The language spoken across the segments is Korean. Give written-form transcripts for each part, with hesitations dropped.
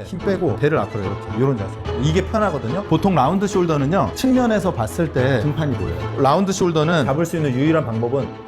힘 빼고 배를 앞으로 이렇게 이런 자세. 이게 편하거든요. 보통 라운드 숄더는요 측면에서 봤을 때 등판이 보여요. 라운드 숄더는 잡을 수 있는 유일한 방법은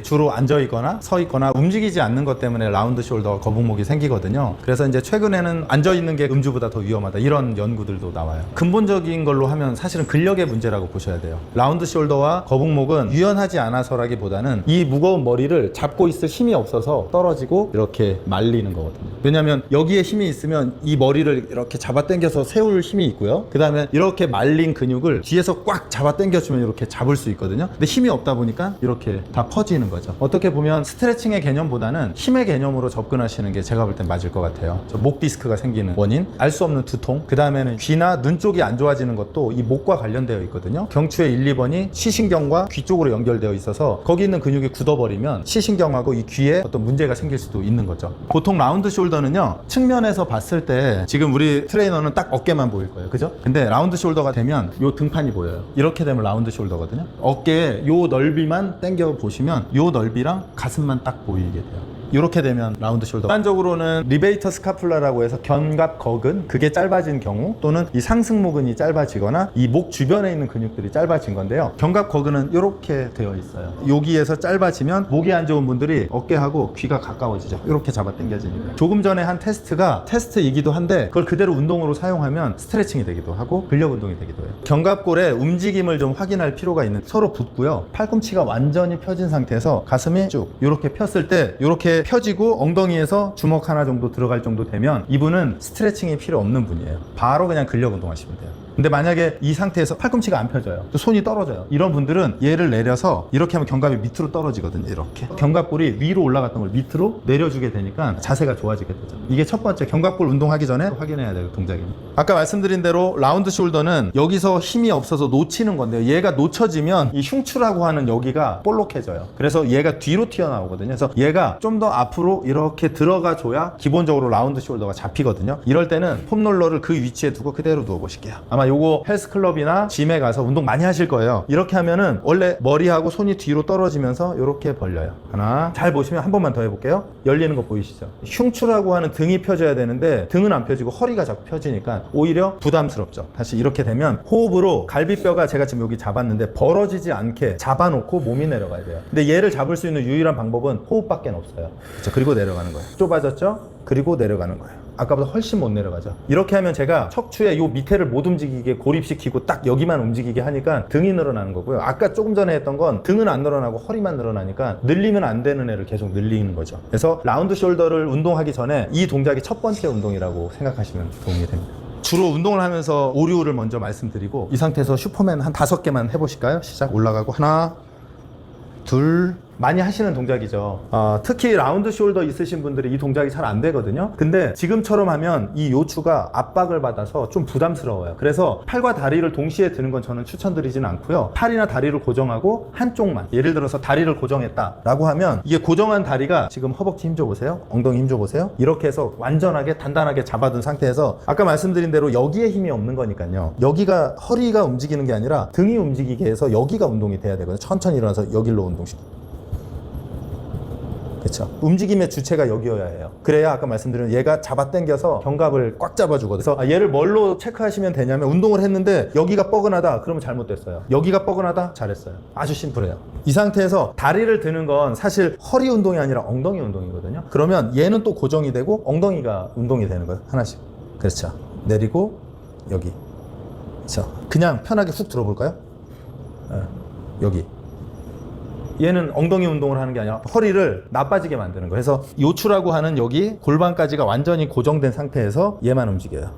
주로 앉아 있거나 서 있거나 움직이지 않는 것 때문에 라운드 숄더 거북목이 생기거든요. 그래서 이제 최근에는 앉아 있는 게 음주보다 더 위험하다 이런 연구들도 나와요. 근본적인 걸로 하면 사실은 근력의 문제라고 보셔야 돼요. 라운드 숄더와 거북목은 유연하지 않아서라기보다는 이 무거운 머리를 잡고 있을 힘이 없어서 떨어지고 이렇게 말리는 거거든요. 왜냐하면 여기에 힘이 있으면 이 머리를 이렇게 잡아 당겨서 세울 힘이 있고요. 그 다음에 이렇게 말린 근육을 뒤에서 꽉 잡아 당겨주면 이렇게 잡을 수 있거든요. 근데 힘이 없다 보니까 이렇게 다 퍼지는 거죠. 어떻게 보면 스트레칭의 개념보다는 힘의 개념으로 접근하시는 게 제가 볼 땐 맞을 것 같아요. 목 디스크가 생기는 원인, 알 수 없는 두통, 그 다음에는 귀나 눈 쪽이 안 좋아지는 것도 이 목과 관련되어 있거든요. 경추의 1, 2번이 시신경과 귀 쪽으로 연결되어 있어서 거기 있는 근육이 굳어버리면 시신경하고 이 귀에 어떤 문제가 생길 수도 있는 거죠. 보통 라운드 숄더는요 측면에서 봤을 때 지금 우리 트레이너는 딱 어깨만 보일 거예요, 그죠? 근데 라운드 숄더가 되면 요 등판이 보여요. 이렇게 되면 라운드 숄더거든요. 어깨 요 넓이만 당겨 보시면 요 넓이랑 가슴만 딱 보이게 돼요. 이렇게 되면 라운드 숄더. 일반적으로는 리베이터 스카플라라고 해서 견갑 거근, 그게 짧아진 경우 또는 이 상승모근이 짧아지거나 이 목 주변에 있는 근육들이 짧아진 건데요. 견갑 거근은 이렇게 되어 있어요. 여기에서 짧아지면 목이 안 좋은 분들이 어깨하고 귀가 가까워지죠. 이렇게 잡아 당겨지니까. 조금 전에 한 테스트이기도 한데 그걸 그대로 운동으로 사용하면 스트레칭이 되기도 하고 근력 운동이 되기도 해요. 견갑골의 움직임을 좀 확인할 필요가 있는, 서로 붙고요. 팔꿈치가 완전히 펴진 상태에서 가슴이 쭉 이렇게 폈을 때 이렇게 펴지고 엉덩이에서 주먹 하나 정도 들어갈 정도 되면 이분은 스트레칭이 필요 없는 분이에요. 바로 그냥 근력 운동 하시면 돼요. 근데 만약에 이 상태에서 팔꿈치가 안 펴져요, 또 손이 떨어져요, 이런 분들은 얘를 내려서 이렇게 하면 견갑이 밑으로 떨어지거든요. 이렇게 견갑골이 위로 올라갔던 걸 밑으로 내려주게 되니까 자세가 좋아지게 되죠. 이게 첫 번째 견갑골 운동하기 전에 확인해야 될 동작입니다. 아까 말씀드린 대로 라운드 숄더는 여기서 힘이 없어서 놓치는 건데요, 얘가 놓쳐지면 이 흉추라고 하는 여기가 볼록해져요. 그래서 얘가 뒤로 튀어나오거든요. 그래서 얘가 좀 더 앞으로 이렇게 들어가 줘야 기본적으로 라운드 숄더가 잡히거든요. 이럴 때는 폼롤러를 그 위치에 두고 그대로 누워 보실게요. 아마 요거 헬스클럽이나 짐에 가서 운동 많이 하실 거예요. 이렇게 하면은 원래 머리하고 손이 뒤로 떨어지면서 이렇게 벌려요. 하나, 잘 보시면 한 번만 더 해볼게요. 열리는 거 보이시죠? 흉추라고 하는 등이 펴져야 되는데 등은 안 펴지고 허리가 자꾸 펴지니까 오히려 부담스럽죠. 다시 이렇게 되면 호흡으로 갈비뼈가, 제가 지금 여기 잡았는데 벌어지지 않게 잡아놓고 몸이 내려가야 돼요. 근데 얘를 잡을 수 있는 유일한 방법은 호흡밖에 없어요. 그렇죠? 그리고 내려가는 거예요. 좁아졌죠? 그리고 내려가는 거예요. 아까보다 훨씬 못 내려가죠. 이렇게 하면 제가 척추의 요 밑에를 못 움직이게 고립시키고 딱 여기만 움직이게 하니까 등이 늘어나는 거고요. 아까 조금 전에 했던 건 등은 안 늘어나고 허리만 늘어나니까 늘리면 안 되는 애를 계속 늘리는 거죠. 그래서 라운드 숄더를 운동하기 전에 이 동작이 첫 번째 운동이라고 생각하시면 도움이 됩니다. 주로 운동을 하면서 오류를 먼저 말씀드리고, 이 상태에서 슈퍼맨 한 5개만 해보실까요? 시작. 올라가고 하나, 둘, 많이 하시는 동작이죠. 특히 라운드 숄더 있으신 분들이 이 동작이 잘 안 되거든요. 근데 지금처럼 하면 이 요추가 압박을 받아서 좀 부담스러워요. 그래서 팔과 다리를 동시에 드는 건 저는 추천드리지는 않고요. 팔이나 다리를 고정하고 한쪽만, 예를 들어서 다리를 고정했다 라고 하면 이게 고정한 다리가 지금 허벅지 힘 줘보세요, 엉덩이 힘 줘보세요. 이렇게 해서 완전하게 단단하게 잡아둔 상태에서 아까 말씀드린 대로 여기에 힘이 없는 거니까요, 여기가 허리가 움직이는 게 아니라 등이 움직이게 해서 여기가 운동이 돼야 되거든요. 천천히 일어나서 여기로 운동시키고, 그렇죠. 움직임의 주체가 여기여야 해요. 그래야 아까 말씀드린 얘가 잡아당겨서 견갑을 꽉 잡아주거든요. 그래서 얘를 뭘로 체크하시면 되냐면, 운동을 했는데 여기가 뻐근하다 그러면 잘못됐어요, 여기가 뻐근하다 잘했어요. 아주 심플해요. 이 상태에서 다리를 드는 건 사실 허리 운동이 아니라 엉덩이 운동이거든요. 그러면 얘는 또 고정이 되고 엉덩이가 운동이 되는 거예요. 하나씩. 그렇죠. 내리고 여기. 그렇죠. 그냥 편하게 훅 들어볼까요? 여기. 얘는 엉덩이 운동을 하는 게 아니라 허리를 나빠지게 만드는 거예요. 그래서 요추라고 하는 여기 골반까지가 완전히 고정된 상태에서 얘만 움직여요.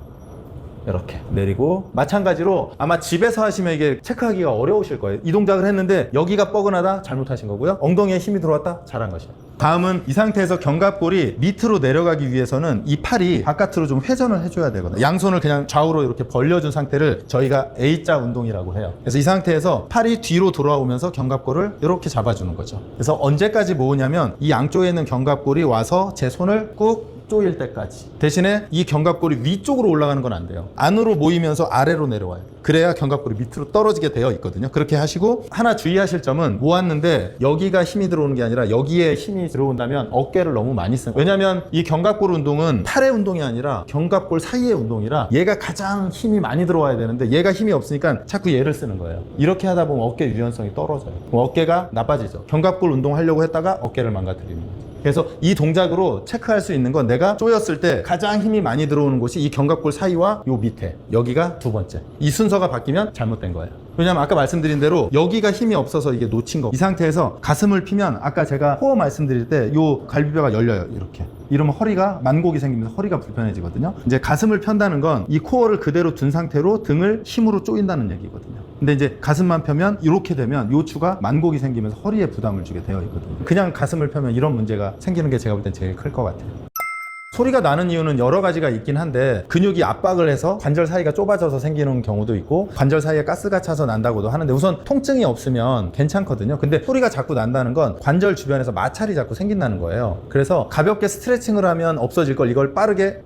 이렇게 내리고, 마찬가지로 아마 집에서 하시면 이게 체크하기가 어려우실 거예요. 이 동작을 했는데 여기가 뻐근하다 잘못하신 거고요, 엉덩이에 힘이 들어왔다 잘한 것이에요. 다음은 이 상태에서 견갑골이 밑으로 내려가기 위해서는 이 팔이 바깥으로 좀 회전을 해줘야 되거든요. 양손을 그냥 좌우로 이렇게 벌려준 상태를 저희가 A자 운동이라고 해요. 그래서 이 상태에서 팔이 뒤로 돌아오면서 견갑골을 이렇게 잡아주는 거죠. 그래서 언제까지 모으냐면 이 양쪽에 있는 견갑골이 와서 제 손을 꾹 쪼일 때까지. 대신에 이 견갑골이 위쪽으로 올라가는 건 안 돼요. 안으로 모이면서 아래로 내려와요. 그래야 견갑골이 밑으로 떨어지게 되어 있거든요. 그렇게 하시고 하나 주의하실 점은 모았는데 여기가 힘이 들어오는 게 아니라 여기에 힘이 들어온다면 어깨를 너무 많이 쓰는 거예요. 왜냐하면 이 견갑골 운동은 팔의 운동이 아니라 견갑골 사이의 운동이라 얘가 가장 힘이 많이 들어와야 되는데 얘가 힘이 없으니까 자꾸 얘를 쓰는 거예요. 이렇게 하다 보면 어깨 유연성이 떨어져요. 그럼 어깨가 나빠지죠. 견갑골 운동하려고 했다가 어깨를 망가뜨리는 거죠. 그래서 이 동작으로 체크할 수 있는 건 내가 쪼였을 때 가장 힘이 많이 들어오는 곳이 이 견갑골 사이와 요 밑에, 여기가 두 번째. 이 순서가 바뀌면 잘못된 거예요. 왜냐면 아까 말씀드린 대로 여기가 힘이 없어서 이게 놓친 거. 이 상태에서 가슴을 피면 아까 제가 코어 말씀드릴 때 요 갈비뼈가 열려요. 이렇게. 이러면 허리가 만곡이 생기면서 허리가 불편해지거든요. 이제 가슴을 편다는 건 이 코어를 그대로 둔 상태로 등을 힘으로 조인다는 얘기거든요. 근데 이제 가슴만 펴면 이렇게 되면 요추가 만곡이 생기면서 허리에 부담을 주게 되어 있거든요. 그냥 가슴을 펴면 이런 문제가 생기는 게 제가 볼 땐 제일 클 것 같아요. 소리가 나는 이유는 여러 가지가 있긴 한데 근육이 압박을 해서 관절 사이가 좁아져서 생기는 경우도 있고 관절 사이에 가스가 차서 난다고도 하는데 우선 통증이 없으면 괜찮거든요. 근데 소리가 자꾸 난다는 건 관절 주변에서 마찰이 자꾸 생긴다는 거예요. 그래서 가볍게 스트레칭을 하면 없어질 걸 이걸 빠르게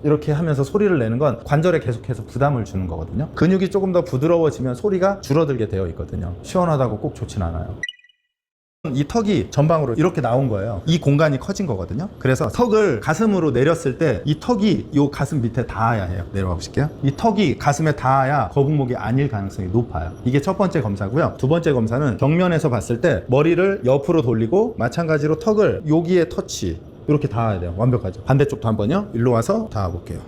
이렇게 하면서 소리를 내는 건 관절에 계속해서 부담을 주는 거거든요. 근육이 조금 더 부드러워지면 소리가 줄어들게 되어 있거든요. 시원하다고 꼭 좋진 않아요. 이 턱이 전방으로 이렇게 나온 거예요. 이 공간이 커진 거거든요. 그래서 턱을 가슴으로 내렸을 때 이 턱이 요 가슴 밑에 닿아야 해요. 내려와 보실게요. 이 턱이 가슴에 닿아야 거북목이 아닐 가능성이 높아요. 이게 첫 번째 검사고요. 두 번째 검사는 정면에서 봤을 때 머리를 옆으로 돌리고 마찬가지로 턱을 여기에 터치 이렇게 닿아야 돼요. 완벽하죠. 반대쪽도 한번요. 일로 와서 닿아 볼게요.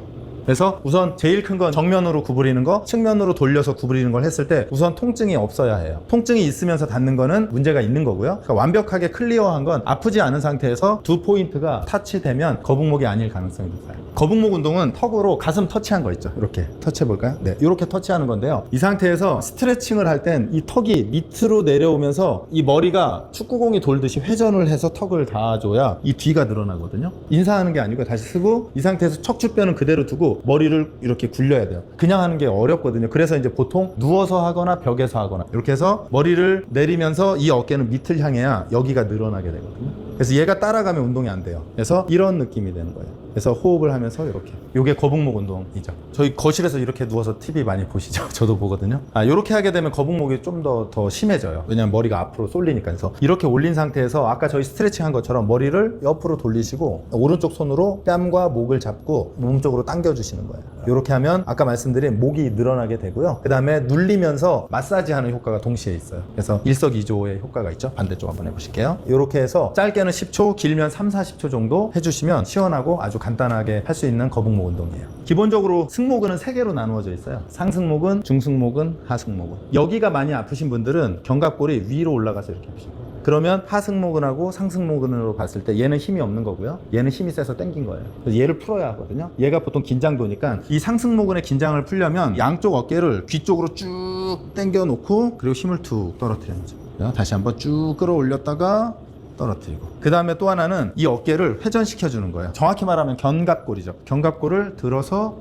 그래서 우선 제일 큰 건 정면으로 구부리는 거, 측면으로 돌려서 구부리는 걸 했을 때 우선 통증이 없어야 해요. 통증이 있으면서 닿는 거는 문제가 있는 거고요. 그러니까 완벽하게 클리어한 건 아프지 않은 상태에서 두 포인트가 터치되면 거북목이 아닐 가능성이 높아요. 거북목 운동은 턱으로 가슴 터치한 거 있죠. 이렇게 터치해 볼까요? 네, 이렇게 터치하는 건데요. 이 상태에서 스트레칭을 할 땐 이 턱이 밑으로 내려오면서 이 머리가 축구공이 돌듯이 회전을 해서 턱을 닿아줘야 이 뒤가 늘어나거든요. 인사하는 게 아니고 다시 쓰고 이 상태에서 척추뼈는 그대로 두고 머리를 이렇게 굴려야 돼요. 그냥 하는 게 어렵거든요. 그래서 이제 보통 누워서 하거나 벽에서 하거나 이렇게 해서 머리를 내리면서 이 어깨는 밑을 향해야 여기가 늘어나게 되거든요. 그래서 얘가 따라가면 운동이 안 돼요. 그래서 이런 느낌이 되는 거예요. 그래서 호흡을 하면서 이렇게. 요게 거북목 운동이죠. 저희 거실에서 이렇게 누워서 TV 많이 보시죠? 저도 보거든요. 이렇게 하게 되면 거북목이 좀 더 심해져요. 왜냐면 머리가 앞으로 쏠리니까. 그래서 이렇게 올린 상태에서 아까 저희 스트레칭 한 것처럼 머리를 옆으로 돌리시고 오른쪽 손으로 뺨과 목을 잡고 몸쪽으로 당겨주시는 거예요. 이렇게 하면 아까 말씀드린 목이 늘어나게 되고요. 그 다음에 눌리면서 마사지하는 효과가 동시에 있어요. 그래서 일석이조의 효과가 있죠. 반대쪽 한번 해보실게요. 이렇게 해서 짧게는 10초, 길면 3, 40초 정도 해주시면 시원하고 아주 간단하게 할 수 있는 거북목 운동이에요. 기본적으로 승모근은 3개로 나누어져 있어요. 상승모근, 중승모근, 하승모근. 여기가 많이 아프신 분들은 견갑골이 위로 올라가서 이렇게 아프신 거예요. 그러면 하승모근하고 상승모근으로 봤을 때 얘는 힘이 없는 거고요. 얘는 힘이 세서 당긴 거예요. 그래서 얘를 풀어야 하거든요. 얘가 보통 긴장도니까 이 상승모근의 긴장을 풀려면 양쪽 어깨를 귀 쪽으로 쭉 당겨 놓고 그리고 힘을 툭 떨어뜨리는 거죠. 다시 한번 쭉 끌어올렸다가 떨어뜨리고 그 다음에 또 하나는 이 어깨를 회전시켜 주는 거예요. 정확히 말하면 견갑골이죠. 견갑골을 들어서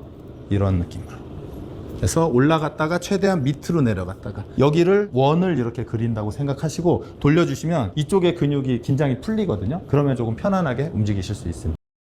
이런 느낌으로 그래서 올라갔다가 최대한 밑으로 내려갔다가 여기를 원을 이렇게 그린다고 생각하시고 돌려주시면 이쪽의 근육이 긴장이 풀리거든요. 그러면 조금 편안하게 움직이실 수 있습니다.